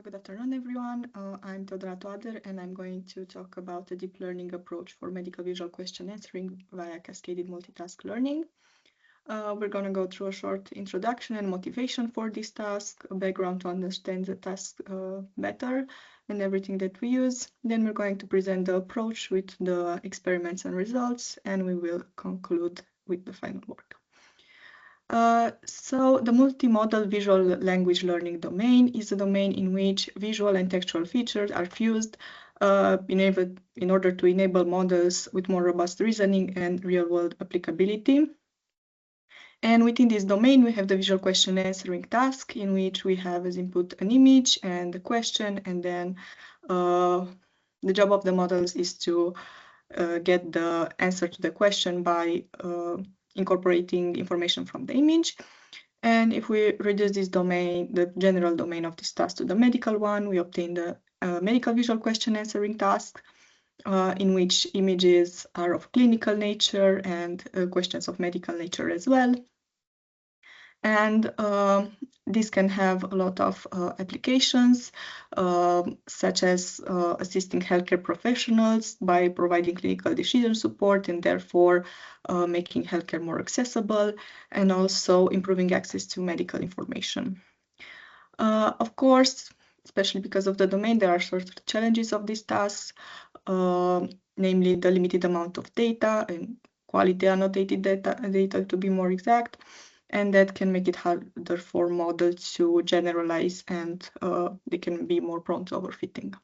Good afternoon, everyone. I'm Teodora Toader, and I'm going to talk about a deep learning approach for medical visual question answering via cascaded multitask learning. We're going to go through a short introduction and motivation for this task, a background to understand the task better, and everything that we use. Then we're going to present the approach with the experiments and results, and we will conclude with the final work. So the multimodal visual language learning domain is a domain in which visual and textual features are fused in order to enable models with more robust reasoning and real-world applicability. And within this domain, we have the visual question answering task, in which we have as input an image and a question, and then the job of the models is to get the answer to the question by incorporating information from the image. And if we reduce this domain, the general domain of this task, to the medical one, we obtain the medical visual question answering task, in which images are of clinical nature and questions of medical nature as well. And this can have a lot of applications, such as assisting healthcare professionals by providing clinical decision support and therefore making healthcare more accessible, and also improving access to medical information. Of course, especially because of the domain, there are certain challenges of these tasks, namely the limited amount of data and quality annotated data to be more exact, and that can make it harder for models to generalize, and they can be more prone to overfitting.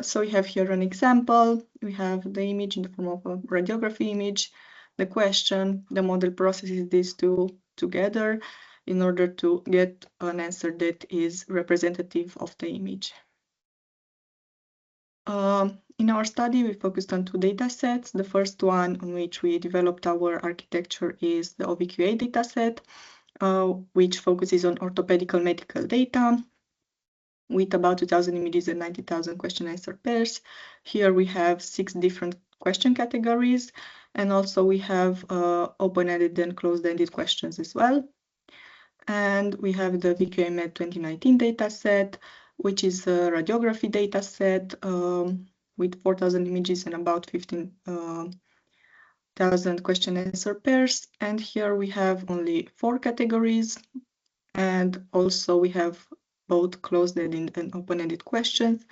So we have here an example. We have the image in the form of a radiography image, the question. The model processes these two together in order to get an answer that is representative of the image. In our study, we focused on two data sets. The first one on which we developed our architecture is the VQA dataset, which focuses on orthopedic medical data with about 2,000 images and 90,000 question-answer pairs. Here we have 6 different question categories, and also we have open-ended and closed-ended questions as well. And we have the VQA-Med 2019 dataset, which is a radiography dataset with 4,000 images and about 15,000 question-answer pairs. And here we have only 4 categories, and also we have both closed-ended and open-ended questions,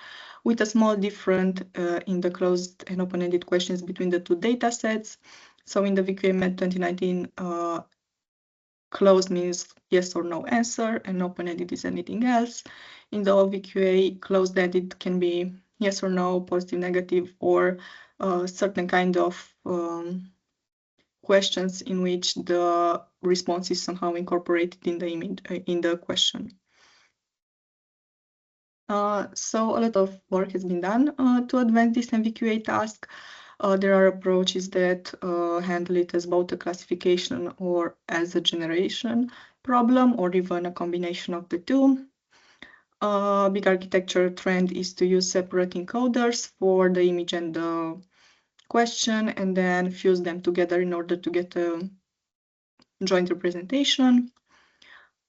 with a small difference in the closed and open-ended questions between the two datasets. So in the VQA-Med 2019, closed means yes or no answer, and open-ended is anything else. In the VQA, closed-ended can be yes or no, positive, negative, or certain kind of questions in which the response is somehow incorporated in the image, in the question. So a lot of work has been done to advance this MVQA task. There are approaches that handle it as both a classification or as a generation problem, or even a combination of the two. Big architecture trend is to use separate encoders for the image and the question, and then fuse them together in order to get a joint representation.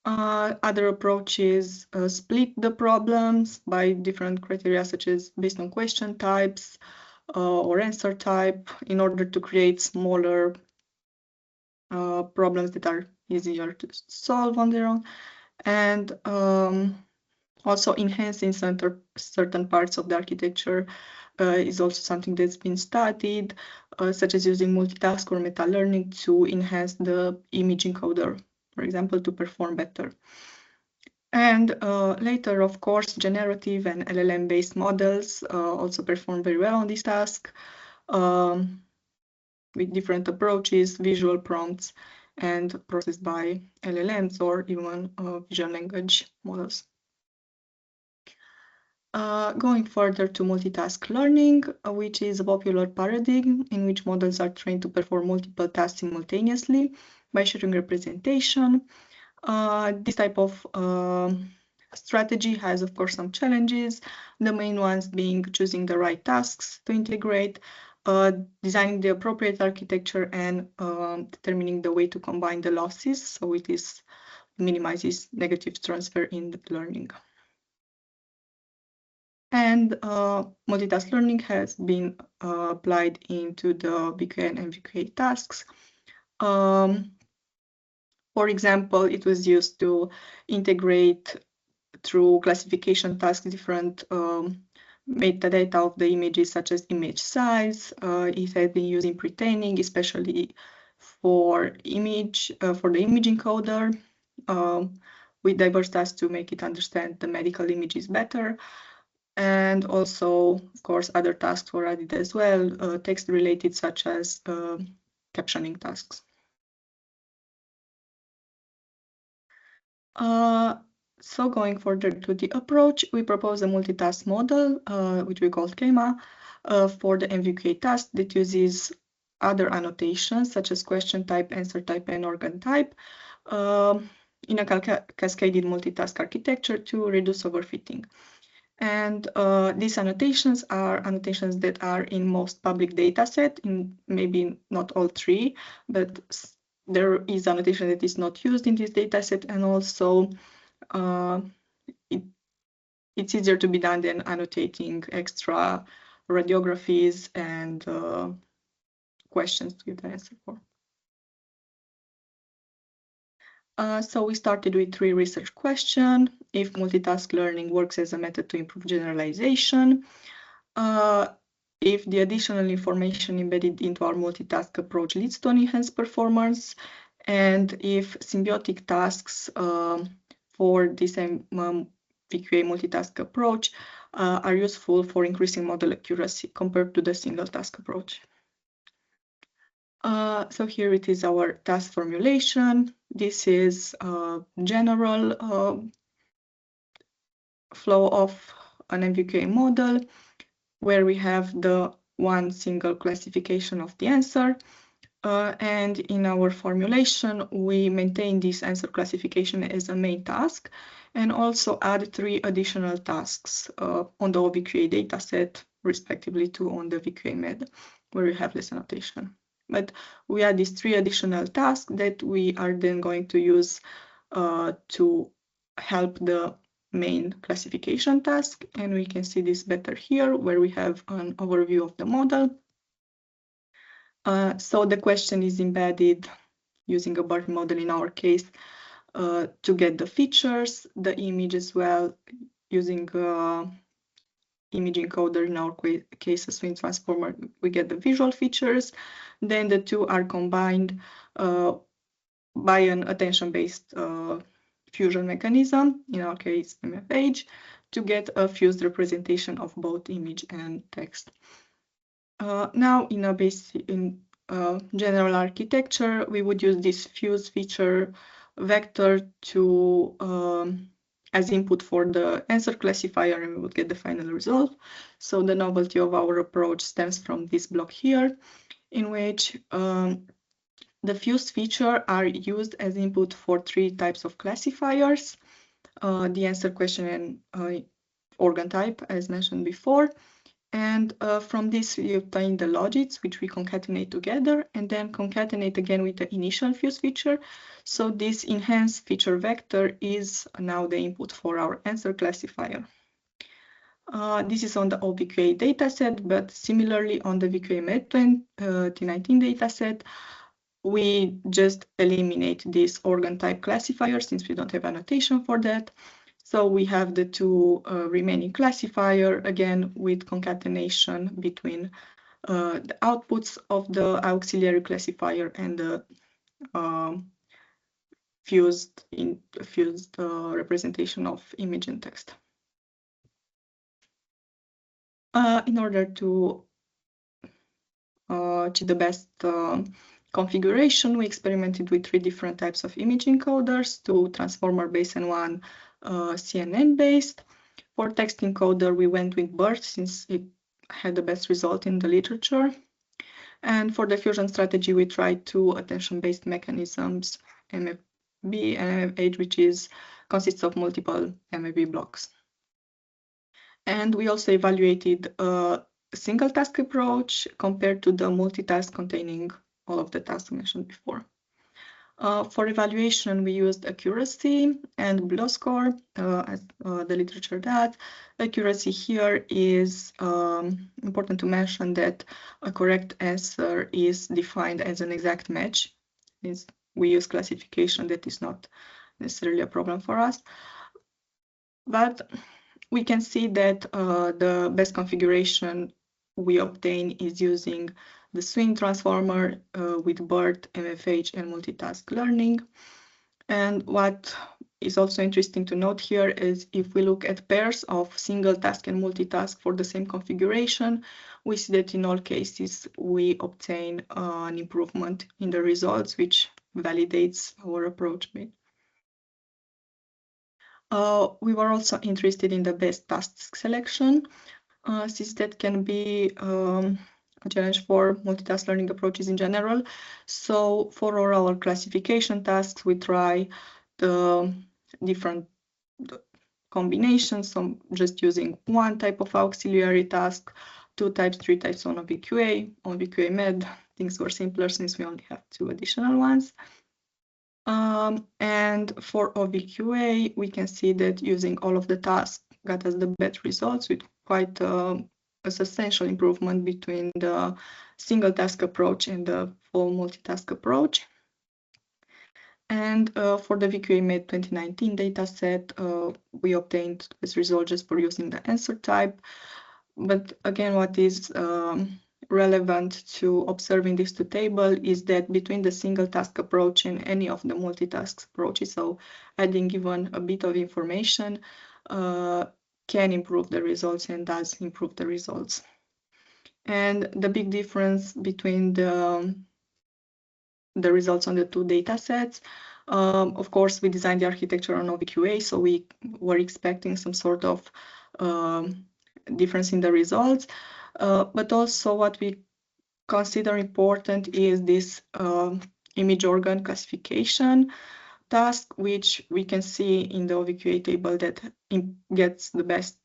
Other approaches split the problems by different criteria, such as based on question types or answer type, in order to create smaller problems that are easier to solve on their own, and also enhancing certain parts of the architecture is also something that's been studied, such as using multitask or meta learning to enhance the image encoder, for example, to perform better. And later, of course, generative and LLM-based models also perform very well on this task with different approaches, visual prompts, and processed by LLMs or even visual language models. Going further to multitask learning, which is a popular paradigm in which models are trained to perform multiple tasks simultaneously by sharing representation. This type of strategy has, of course, some challenges, the main ones being choosing the right tasks to integrate, designing the appropriate architecture, and determining the way to combine the losses so it minimizes negative transfer in the learning. And multitask learning has been applied into the VQA and VQA tasks. For example, it was used to integrate through classification tasks different metadata of the images, such as image size. It has been used in pre-training, especially for the image encoder, with diverse tasks to make it understand the medical images better. And also, of course, other tasks were added as well, text related, such as captioning tasks. So going further to the approach, we propose a multitask model, which we call schema, for the MVQA task that uses other annotations such as question type, answer type, and organ type in a cascaded multitask architecture to reduce overfitting. And these annotations are annotations that are in most public data set, in maybe not all three, but there is annotation that is not used in this data set, and also it's easier to be done than annotating extra radiographies and questions to give the answer for. So we started with 3 research questions. If multitask learning works as a method to improve generalization, if the additional information embedded into our multitask approach leads to an enhanced performance, and if symbiotic tasks for this VQA multitask approach are useful for increasing model accuracy compared to the single task approach. So here it is our task formulation. This is a general flow of an MVQA model where we have the one single classification of the answer. And in our formulation, we maintain this answer classification as a main task and also add 3 additional tasks on the VQA dataset, respectively 2 on the VQA-Med, where we have this annotation. But we add these 3 additional tasks that we are then going to use to help the main classification task. And we can see this better here, where we have an overview of the model. So the question is embedded using a BERT model in our case to get the features, the image as well, using image encoder in our case, a swing transformer, we get the visual features. Then the 2 are combined by an attention-based fusion mechanism, in our case MFH, to get a fused representation of both image and text. Now, in a general architecture, we would use this fuse feature vector to as input for the answer classifier, and we would get the final result. So the novelty of our approach stems from this block here, in which the fused feature are used as input for 3 types of classifiers, the answer, question, and organ type, as mentioned before. And from this, we obtain the logits, which we concatenate together, and then concatenate again with the initial fuse feature. So this enhanced feature vector is now the input for our answer classifier. This is on the VQA dataset, but similarly on the VQA-Med 2019 dataset, we just eliminate this organ type classifier since we don't have annotation for that. So we have the 2 remaining classifier, again, with concatenation between the outputs of the auxiliary classifier and the fused representation of image and text. In order to achieve the best configuration, we experimented with 3 different types of image encoders, 2 transformer-based and 1 CNN-based. For text encoder, we went with BERT since it had the best result in the literature. And for the fusion strategy, we tried 2 attention-based mechanisms, MFB and MFH, which consists of multiple MFB blocks. And we also evaluated a single task approach compared to the multitask containing all of the tasks mentioned before. For evaluation, we used accuracy and below score, as the literature does. Accuracy here is important to mention that a correct answer is defined as an exact match. We use classification that is not necessarily a problem for us. But we can see that the best configuration we obtain is using the swing transformer with BERT, MFH, and multitask learning. And what is also interesting to note here is if we look at pairs of single task and multitask for the same configuration, we see that in all cases we obtain an improvement in the results, which validates our approach. We were also interested in the best task selection, since that can be a challenge for multitask learning approaches in general. So for our classification tasks, we try the different combinations, so just using one type of auxiliary task, 2 types, 3 types on a VQA, on VQA-Med. Things were simpler since we only have 2 additional ones. And for OVQA, we can see that using all of the tasks got us the best results with quite a substantial improvement between the single task approach and the full multitask approach. And for the VQA-Med 2019 dataset, we obtained this result just for using the answer type. But again, what is relevant to observing these two tables is that between the single task approach and any of the multitask approaches, so adding even a bit of information can improve the results and does improve the results. And the big difference between the results on the two data sets, of course, we designed the architecture on OVQA, so we were expecting some sort of difference in the results. But also what we consider important is this image organ classification task, which we can see in the OVQA table that gets the best,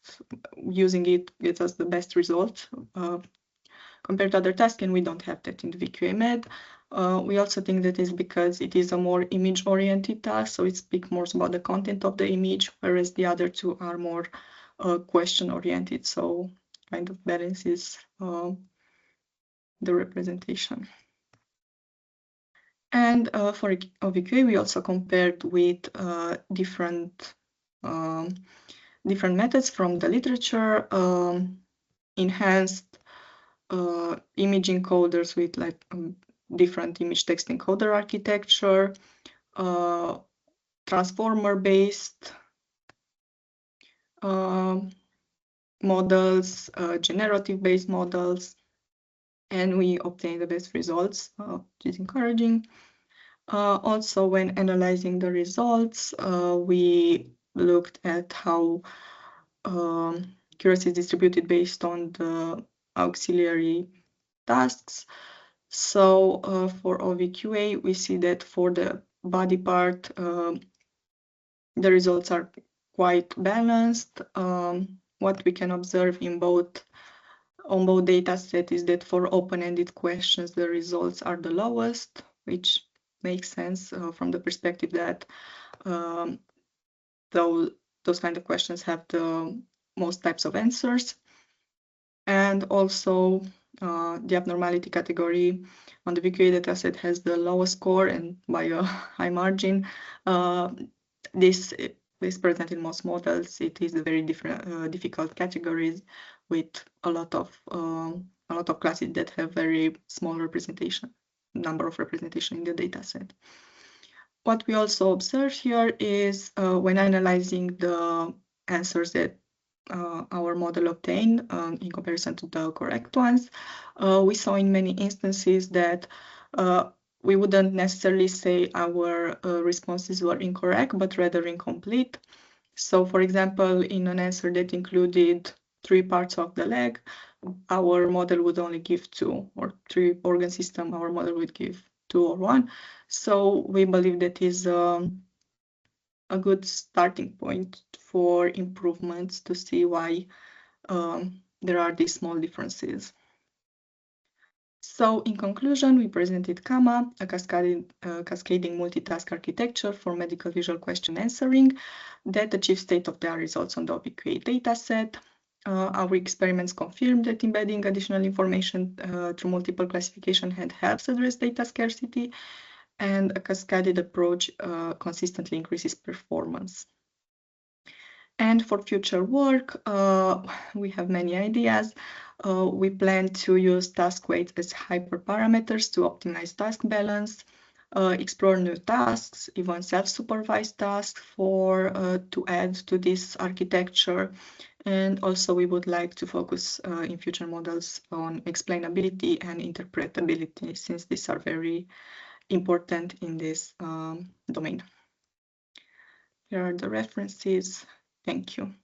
using it gets us the best result compared to other tasks, and we don't have that in the VQA-Med. We also think that is because it is a more image-oriented task, so it speaks more about the content of the image, whereas the other two are more question-oriented, so kind of balances the representation. And for OVQA, we also compared with different methods from the literature, enhanced image encoders with like different image text encoder architecture, transformer-based models, generative-based models, and we obtained the best results, which is encouraging. Also, when analyzing the results, we looked at how accuracy is distributed based on the auxiliary tasks. So for OVQA, we see that for the body part, the results are quite balanced. What we can observe on both data sets is that for open-ended questions, the results are the lowest, which makes sense from the perspective that those kind of questions have the most types of answers. And also the abnormality category on the VQA dataset has the lowest score, and by a high margin. This is present in most models. It is a very difficult categories with a lot of classes that have very small number of representation in the dataset. What we also observe here is when analyzing the answers that our model obtained in comparison to the correct ones, we saw in many instances that we wouldn't necessarily say our responses were incorrect, but rather incomplete. So, for example, in an answer that included 3 parts of the leg, our model would only give 2, or 3 organ system, our model would give 2 or 1. So we believe that is a good starting point for improvements to see why there are these small differences. So in conclusion, we presented CAMA, a cascading multitask architecture for medical visual question answering that achieves state-of-the-art results on the VQA dataset. Our experiments confirmed that embedding additional information through multiple classification helps address data scarcity, and a cascaded approach consistently increases performance. And for future work, we have many ideas. We plan to use task weights as hyperparameters to optimize task balance, explore new tasks, even self-supervised tasks to add to this architecture. And also we would like to focus in future models on explainability and interpretability, since these are very important in this domain. Here are the references. Thank you.